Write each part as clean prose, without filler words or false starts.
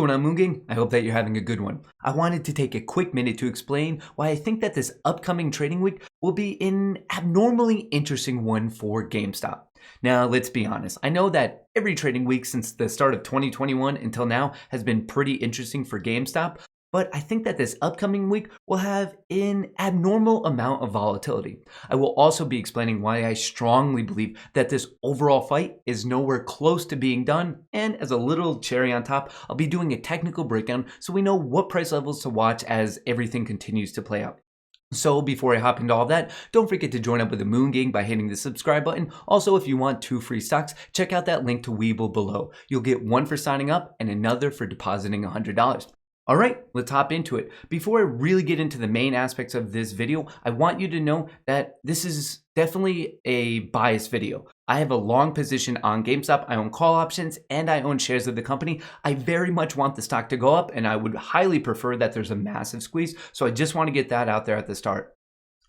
going on, Moon Gang? I hope that you're having a good one. I wanted to take a quick minute to explain why I think that this upcoming trading week will be an abnormally interesting one for GameStop. Now, let's be honest. I know that every trading week since the start of 2021 until now has been pretty interesting for GameStop, but I think that this upcoming week will have an abnormal amount of volatility. I will also be explaining why I strongly believe that this overall fight is nowhere close to being done, and as a little cherry on top, I'll be doing a technical breakdown so we know what price levels to watch as everything continues to play out. So before I hop into all that, don't forget to join up with the Moon Gang by hitting the subscribe button. Also, if you want 2 free stocks, check out that link to Webull below. You'll get one for signing up and another for depositing $100. All right, let's hop into it. Before I really get into the main aspects of this video, I want you to know that this is definitely a biased video. I have a long position on GameStop. I own call options and I own shares of the company. I very much want the stock to go up and I would highly prefer that there's a massive squeeze. So I just want to get that out there at the start.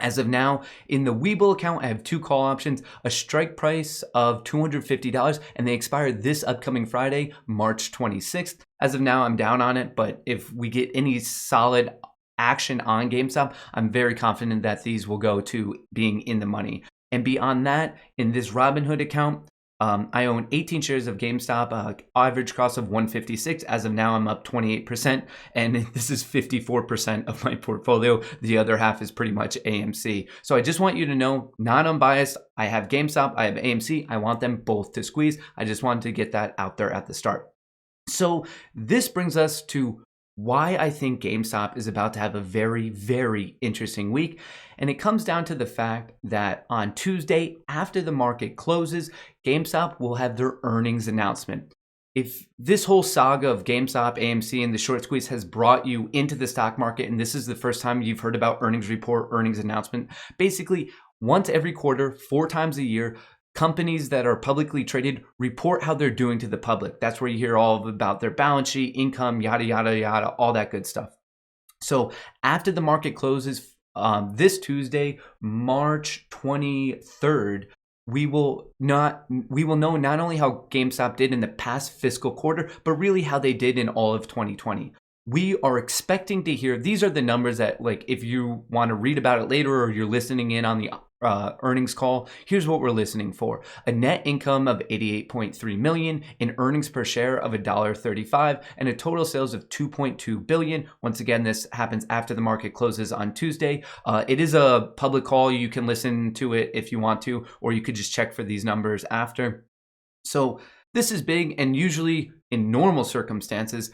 As of now, in the Webull account, I have 2 call options, a strike price of $250, and they expire this upcoming Friday, March 26th. As of now, I'm down on it, but if we get any solid action on GameStop, I'm very confident that these will go to being in the money. And beyond that, in this Robinhood account, I own 18 shares of GameStop, average cost of $156. As of now, I'm up 28%, and this is 54% of my portfolio. The other half is pretty much AMC. So I just want you to know, not unbiased, I have GameStop, I have AMC. I want them both to squeeze. I just wanted to get that out there at the start. So this brings us to why I think GameStop is about to have a very, very interesting week. And it comes down to the fact that on Tuesday, after the market closes, GameStop will have their earnings announcement. If this whole saga of GameStop, AMC, and the short squeeze has brought you into the stock market, and this is the first time you've heard about earnings report, earnings announcement, basically once every quarter, 4 times a year, companies that are publicly traded report how they're doing to the public. That's where you hear all about their balance sheet, income, yada, yada, yada, all that good stuff. So after the market closes this Tuesday, March 23rd, we will know not only how GameStop did in the past fiscal quarter, but really how they did in all of 2020. We are expecting to hear, these are the numbers that, like, if you want to read about it later or you're listening in on the earnings call, here's what we're listening for. A net income of $88.3 million, an earnings per share of $1.35, and a total sales of $2.2 billion. Once again, this happens after the market closes on Tuesday. It is a public call. You can listen to it if you want to, or you could just check for these numbers after. So this is big, and usually in normal circumstances,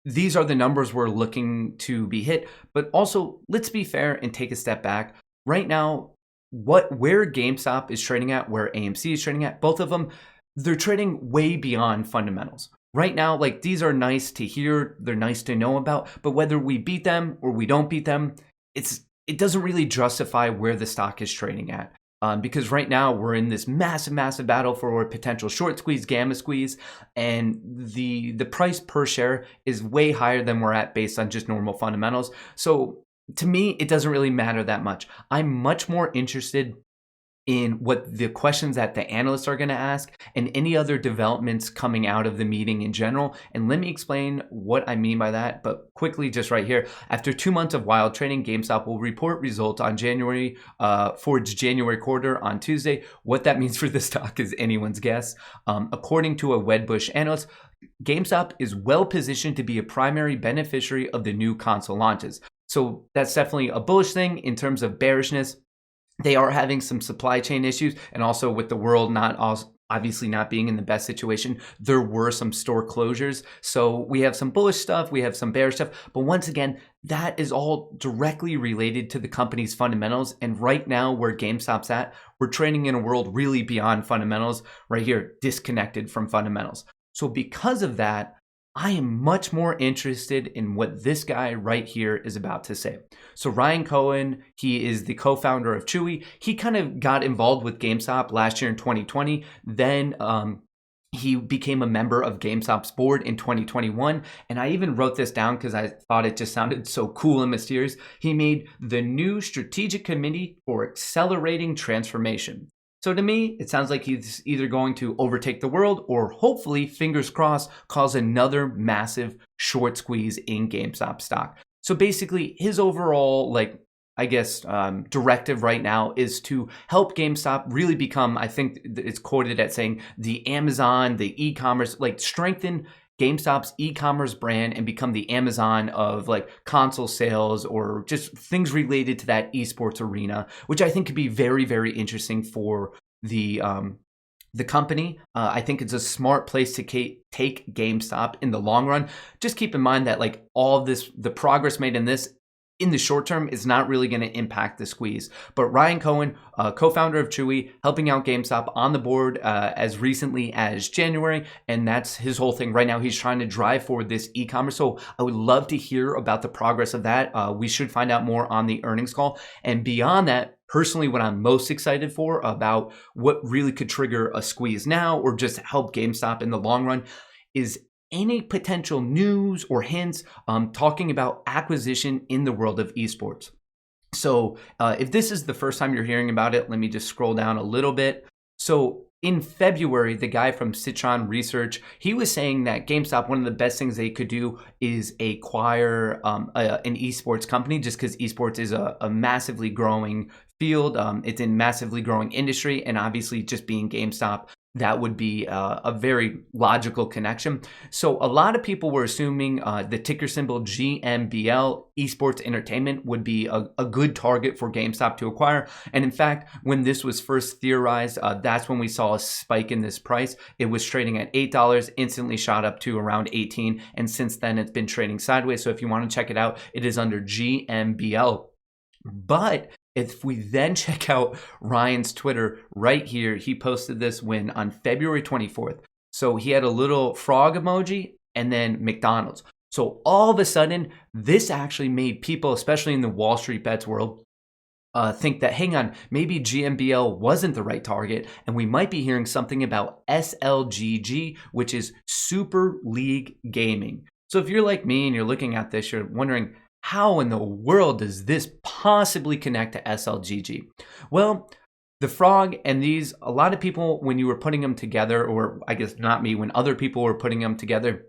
these are the numbers we're looking to be hit. But also, let's be fair and take a step back. Right now, where GameStop is trading at, where AMC is trading at, both of them, they're trading way beyond fundamentals. Right now, like, these are nice to hear, they're nice to know about, but whether we beat them or we don't beat them, it doesn't really justify where the stock is trading at. Because right now we're in this massive battle for a potential short squeeze, gamma squeeze, and the price per share is way higher than we're at based on just normal fundamentals. So to me, it doesn't really matter that much. I'm much more interested in what the questions that the analysts are going to ask and any other developments coming out of the meeting in general. And let me explain what I mean by that. But quickly, just right here, after 2 months of wild trading, GameStop will report results on for its January quarter on Tuesday. What that means for the stock is anyone's guess. According to a Wedbush analyst, GameStop is well positioned to be a primary beneficiary of the new console launches. So that's definitely a bullish thing. In terms of bearishness, they are having some supply chain issues, and also with the world obviously not being in the best situation, there were some store closures. So we have some bullish stuff, we have some bearish stuff, but once again, that is all directly related to the company's fundamentals. And right now, where GameStop's at, we're trading in a world really beyond fundamentals, right here, disconnected from fundamentals. So because of that, I am much more interested in what this guy right here is about to say. So Ryan Cohen, he is the co-founder of Chewy. He kind of got involved with GameStop last year in 2020. Then he became a member of GameStop's board in 2021. And I even wrote this down because I thought it just sounded so cool and mysterious. He made the new strategic committee for accelerating transformation. So to me, it sounds like he's either going to overtake the world or hopefully, fingers crossed, cause another massive short squeeze in GameStop stock. So basically, his overall, directive right now is to help GameStop really become, I think it's quoted at saying, the Amazon, the e-commerce, like strengthen GameStop's e-commerce brand and become the Amazon of like console sales or just things related to that esports arena, which I think could be very, very interesting for the company. I think it's a smart place to take GameStop in the long run. Just keep in mind that like all of this, the progress made in this in the short term is not really going to impact the squeeze. But Ryan Cohen, co-founder of Chewy, helping out GameStop on the board as recently as January. And that's his whole thing right now. He's trying to drive forward this e-commerce. So I would love to hear about the progress of that. We should find out more on the earnings call. And beyond that, personally, what I'm most excited for about what really could trigger a squeeze now or just help GameStop in the long run is any potential news or hints talking about acquisition in the world of esports. So if this is the first time you're hearing about it, let me just scroll down a little bit. So in February, the guy from Citron Research, he was saying that GameStop, one of the best things they could do is acquire an esports company, just because esports is a massively growing field. It's in massively growing industry, and obviously just being GameStop, that would be a very logical connection. So a lot of people were assuming the ticker symbol GMBL, Esports Entertainment, would be a good target for GameStop to acquire. And in fact, when this was first theorized, that's when we saw a spike in this price. It was trading at $8, instantly shot up to around 18. And since then, it's been trading sideways. So if you want to check it out, it is under GMBL. But if we then check out Ryan's Twitter right here, he posted this on February 24th. So he had a little frog emoji and then McDonald's. So all of a sudden, this actually made people, especially in the Wall Street bets world, think that, hang on, maybe GMBL wasn't the right target, and we might be hearing something about SLGG, which is Super League Gaming. So if you're like me and you're looking at this, you're wondering, how in the world does this possibly connect to SLGG? Well, the frog and these, a lot of people, when you were putting them together, or I guess not me, when other people were putting them together,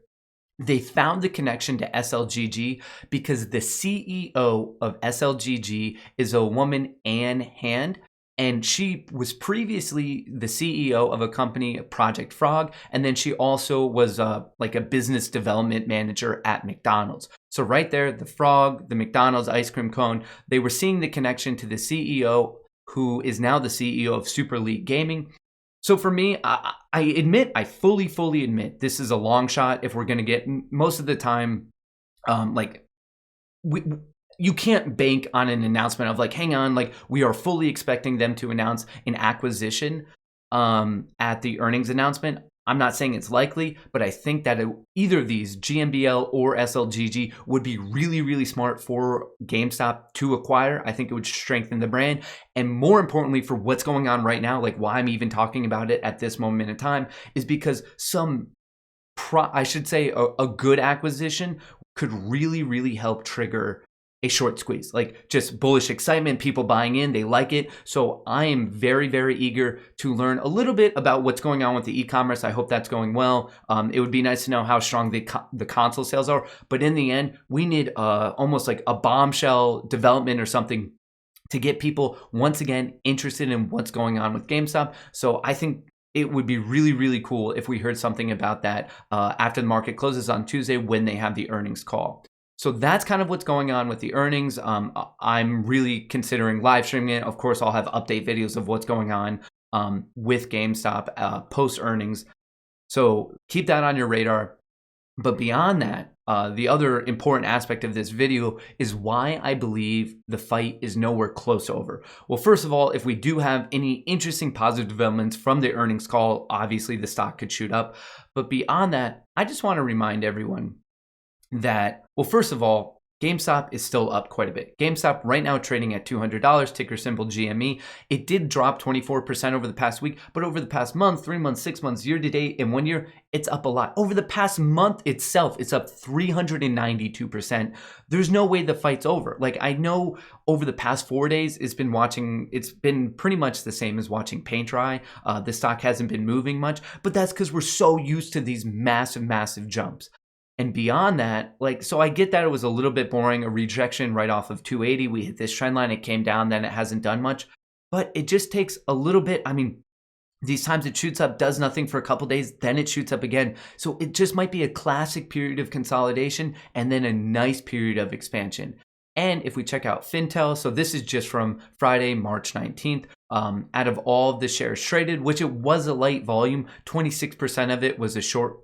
they found the connection to SLGG because the CEO of SLGG is a woman, Anne Hand. And she was previously the CEO of a company, Project Frog. And then she also was like a business development manager at McDonald's. So right there, the frog, the McDonald's ice cream cone, they were seeing the connection to the CEO, who is now the CEO of Super League Gaming. So for me, I fully admit this is a long shot if we're going to get most of the time, you can't bank on an announcement of like, hang on, like we are fully expecting them to announce an acquisition at the earnings announcement. I'm not saying it's likely, but I think that either of these, GMBL or SLGG, would be really, really smart for GameStop to acquire. I think it would strengthen the brand. And more importantly, for what's going on right now, like why I'm even talking about it at this moment in time, is because a good acquisition could really, really help trigger a short squeeze, like just bullish excitement, people buying in, they like it. So I am very, very eager to learn a little bit about what's going on with the e-commerce. I hope that's going well. It would be nice to know how strong the console sales are. But in the end, we need almost like a bombshell development or something to get people once again interested in what's going on with GameStop. So I think it would be really, really cool if we heard something about that after the market closes on Tuesday when they have the earnings call. So that's kind of what's going on with the earnings. I'm really considering live streaming it. Of course, I'll have update videos of what's going on with GameStop post earnings. So keep that on your radar. But beyond that, the other important aspect of this video is why I believe the fight is nowhere close over. Well, first of all, if we do have any interesting positive developments from the earnings call, obviously the stock could shoot up. But beyond that, I just want to remind everyone that, well, first of all, GameStop is still up quite a bit. GameStop right now trading at $200, ticker symbol GME. It did drop 24% over the past week, but over the past month, 3 months, 6 months, year to date, and 1 year, it's up a lot. Over the past month itself, it's up 392%. There's no way the fight's over. Like, I know over the past 4 days, it's been pretty much the same as watching paint dry. The stock hasn't been moving much, but that's because we're so used to these massive jumps. And beyond that, so I get that it was a little bit boring, a rejection right off of 280. We hit this trend line, it came down, then it hasn't done much. But it just takes a little bit. I mean, these times it shoots up, does nothing for a couple days, then it shoots up again. So it just might be a classic period of consolidation and then a nice period of expansion. And if we check out Fintel, so this is just from Friday, March 19th, out of all of the shares traded, which it was a light volume, 26% of it was a short.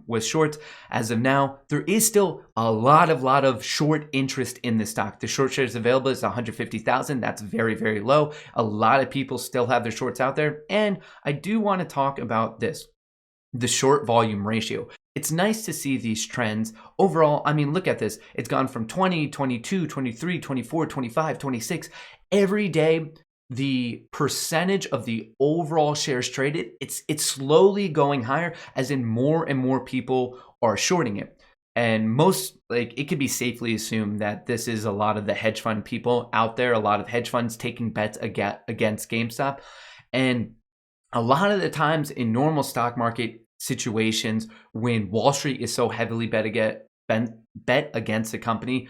Was short. As of now, there is still a lot of short interest in the stock. The short shares available is 150,000. That's very low. A lot of people still have their shorts out there. And I do want to talk about this, the short volume ratio. It's nice to see these trends. Overall, I mean, look at this. It's gone from 20, 22, 23, 24, 25, 26. Every day, the percentage of the overall shares traded, it's slowly going higher, as in more and more people are shorting it. And most, it could be safely assumed that this is a lot of the hedge fund people out there, a lot of hedge funds taking bets against GameStop. And a lot of the times in normal stock market situations, when Wall Street is so heavily bet against a company,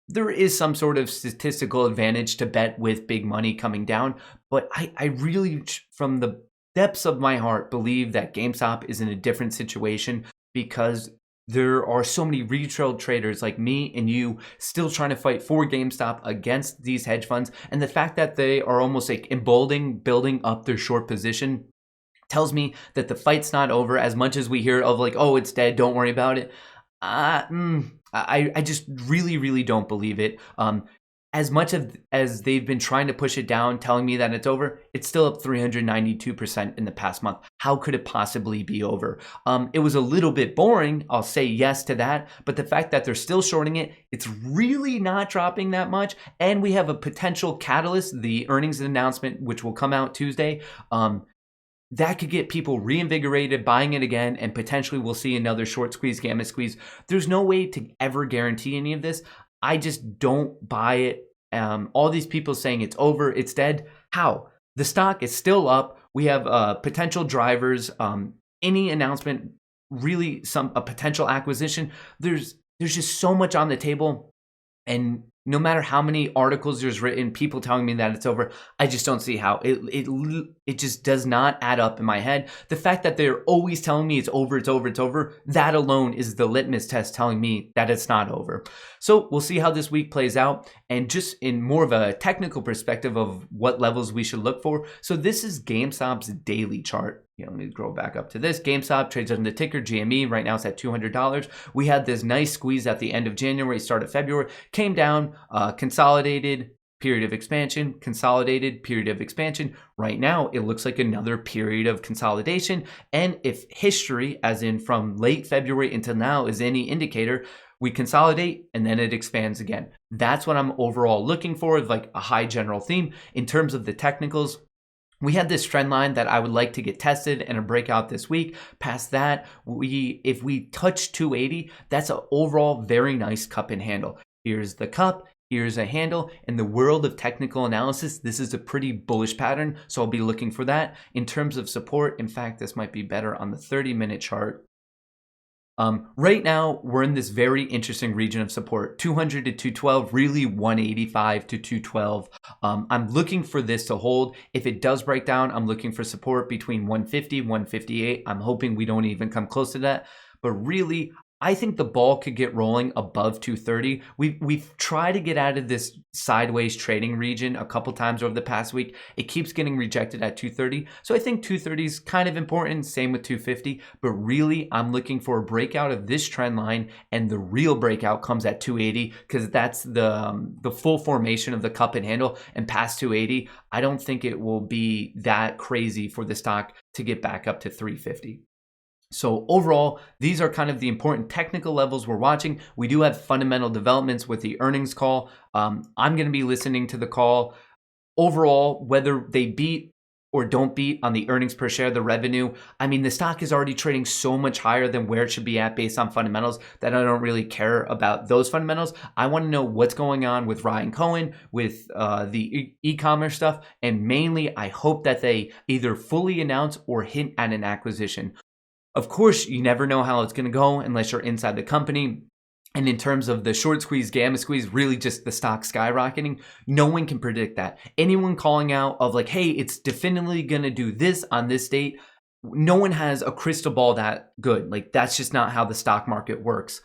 there is some sort of statistical advantage to bet with big money coming down. But I really, from the depths of my heart, believe that GameStop is in a different situation, because there are so many retail traders like me and you still trying to fight for GameStop against these hedge funds. And the fact that they are almost emboldening, building up their short position, tells me that the fight's not over. As much as we hear of oh, it's dead, don't worry about it. I just really don't believe it. As much as they've been trying to push it down, telling me that it's over, it's still up 392% in the past month. How could it possibly be over? It was a little bit boring, I'll say yes to that, but the fact that they're still shorting it, it's really not dropping that much. And we have a potential catalyst, the earnings announcement, which will come out Tuesday. That could get people reinvigorated, buying it again, and potentially we'll see another short squeeze, gamma squeeze. There's no way to ever guarantee any of this. I just don't buy it. All these people saying it's over, it's dead. How? The stock is still up. We have potential drivers. Any announcement, really a potential acquisition. There's just so much on the table. And no matter how many articles there's written, people telling me that it's over, I just don't see how. It just does not add up in my head. The fact that they're always telling me it's over, that alone is the litmus test telling me that it's not over. So we'll see how this week plays out. And just in more of a technical perspective of what levels we should look for. So this is GameStop's daily chart. Let me scroll back up to this. GameStop trades under the ticker GME. Right now it's at $200. We had this nice squeeze at the end of January, start of February, came down, consolidated, period of expansion, consolidated, period of expansion. Right now, it looks like another period of consolidation. And if history, as in from late February until now, is any indicator, we consolidate and then it expands again. That's what I'm overall looking for, like a high general theme. In terms of the technicals, we had this trend line that I would like to get tested and a breakout this week. Past that, if we touch 280, that's an overall very nice cup and handle. Here's the cup, here's a handle. In the world of technical analysis, this is a pretty bullish pattern, so I'll be looking for that. In terms of support, in fact, this might be better on the 30-minute chart. Right now, we're in this very interesting region of support, 200 to 212, really 185 to 212. I'm looking for this to hold. If it does break down, I'm looking for support between 150, 158. I'm hoping we don't even come close to that. But really, I think the ball could get rolling above 230. We've tried to get out of this sideways trading region a couple times over the past week. It keeps getting rejected at 230. So I think 230 is kind of important. Same with 250. But really, I'm looking for a breakout of this trend line, and the real breakout comes at 280 because that's the full formation of the cup and handle. And past 280, I don't think it will be that crazy for the stock to get back up to 350. So overall, these are kind of the important technical levels we're watching. We do have fundamental developments with the earnings call. I'm going to be listening to the call. Overall, whether they beat or don't beat on the earnings per share, the revenue, I mean, the stock is already trading so much higher than where it should be at based on fundamentals that I don't really care about those fundamentals. I want to know what's going on with Ryan Cohen, with the e-commerce stuff, and mainly I hope that they either fully announce or hint at an acquisition. Of course, you never know how it's going to go unless you're inside the company. And in terms of the short squeeze, gamma squeeze, really just the stock skyrocketing, no one can predict that. Anyone calling out of like, hey, it's definitively going to do this on this date, no one has a crystal ball that good. Like, that's just not how the stock market works.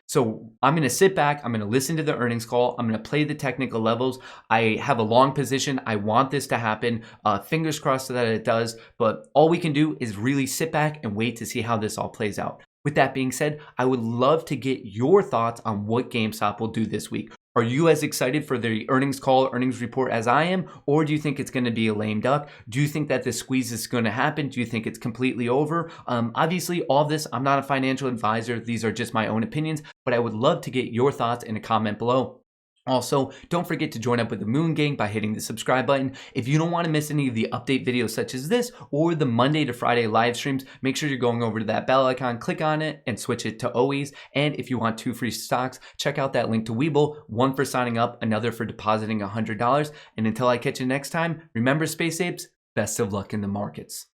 So I'm going to sit back. I'm going to listen to the earnings call. I'm going to play the technical levels. I have a long position. I want this to happen. Fingers crossed that it does. But all we can do is really sit back and wait to see how this all plays out. With that being said, I would love to get your thoughts on what GameStop will do this week. Are you as excited for the earnings call, earnings report as I am? Or do you think it's going to be a lame duck? Do you think that the squeeze is going to happen? Do you think it's completely over? Obviously, all of this, I'm not a financial advisor. These are just my own opinions, but I would love to get your thoughts in a comment below. Also, don't forget to join up with the Moon Gang by hitting the subscribe button. If you don't want to miss any of the update videos such as this or the Monday to Friday live streams, make sure you're going over to that bell icon, click on it, and switch it to always. And if you want 2 free stocks, check out that link to Webull, one for signing up, another for depositing $100. And until I catch you next time, remember, Space Apes, best of luck in the markets.